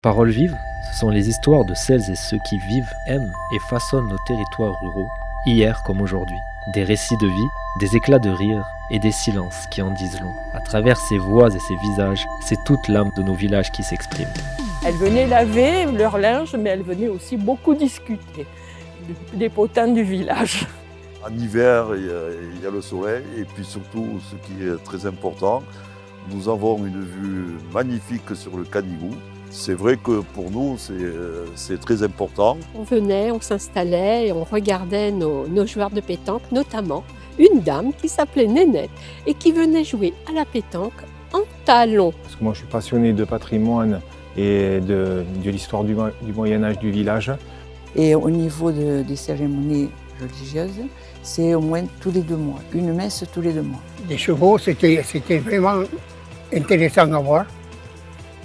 Paroles vives, ce sont les histoires de celles et ceux qui vivent, aiment et façonnent nos territoires ruraux, hier comme aujourd'hui. Des récits de vie, des éclats de rire et des silences qui en disent long. À travers ces voix et ces visages, c'est toute l'âme de nos villages qui s'exprime. Elles venaient laver leur linge, mais elles venaient aussi beaucoup discuter des potins du village. En hiver, il y a le soleil et puis surtout, ce qui est très important, nous avons une vue magnifique sur le Canigou. C'est vrai que pour nous, c'est très important. On venait, on s'installait et on regardait nos joueurs de pétanque, notamment une dame qui s'appelait Nénette et qui venait jouer à la pétanque en talons. Parce que moi je suis passionné de patrimoine et de l'histoire du Moyen-Âge du village. Et au niveau des cérémonies religieuses, c'est au moins tous les 2 mois, une messe tous les 2 mois. Les chevaux, c'était vraiment intéressant à voir.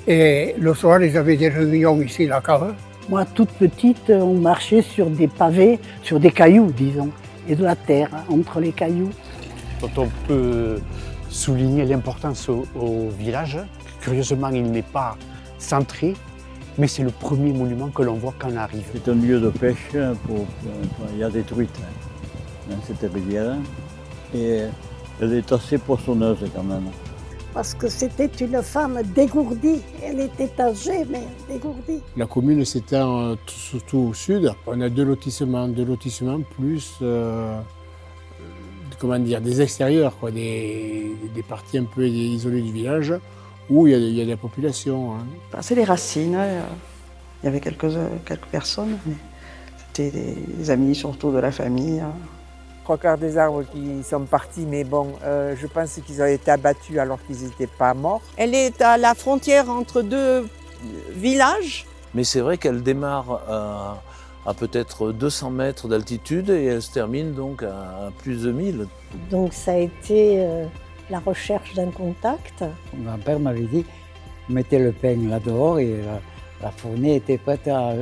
Et le soir, ils avaient des réunions ici, la cave. Moi, toute petite, on marchait sur des pavés, sur des cailloux, disons, et de la terre, entre les cailloux. Quand on peut souligner l'importance au village, curieusement, il n'est pas centré, mais c'est le premier monument que l'on voit quand on arrive. C'est un lieu de pêche, il y a des truites dans cette rivière, et elle est assez poissonneuse quand même. Parce que c'était une femme dégourdie. Elle était âgée, mais dégourdie. La commune s'étend surtout au sud. On a deux lotissements plus des extérieurs, quoi, des parties un peu isolées du village où il y a de la population. C'est les racines, il y avait quelques personnes, mais c'était des amis surtout de la famille. 3/4 des arbres qui sont partis, mais bon, je pense qu'ils ont été abattus alors qu'ils n'étaient pas morts. Elle est à la frontière entre 2 villages. Mais c'est vrai qu'elle démarre à peut-être 200 mètres d'altitude et elle se termine donc à plus de 1000. Donc ça a été la recherche d'un contact. Mon grand-père m'avait dit, mettez le pain là dehors et la fournée était prête à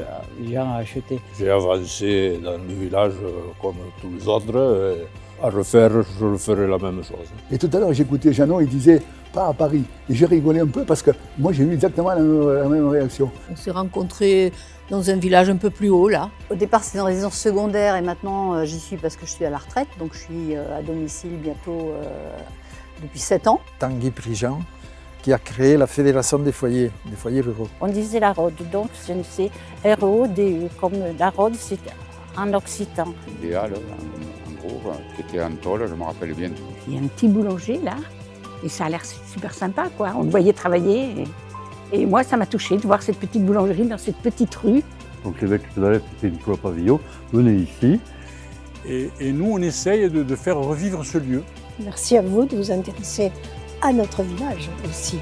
acheter. J'ai avancé dans le village comme tous les autres. À refaire, je referai la même chose. Et tout à l'heure, j'écoutais Jeannot, il disait « pas à Paris ». Et j'ai rigolé un peu parce que moi, j'ai eu exactement la même réaction. On s'est rencontrés dans un village un peu plus haut, là. Au départ, c'était une résidence secondaire et maintenant, j'y suis parce que je suis à la retraite. Donc, je suis à domicile bientôt depuis 7 ans. Tanguy Prigent, qui a créé la Fédération des foyers ruraux. On disait la Rode, donc c'est R-O-D-E, comme la Rode, c'est en occitan. Idéal, en gros, qui était en tôle, je me rappelle bien. Il y a un petit boulanger là, et ça a l'air super sympa, quoi. On le voyait travailler, et moi, ça m'a touchée de voir cette petite boulangerie dans cette petite rue. Donc l'évêque d'Alep, c'était Nicolas Pavillot, venez ici. Et nous, on essaye de faire revivre ce lieu. Merci à vous de vous intéresser à notre village aussi.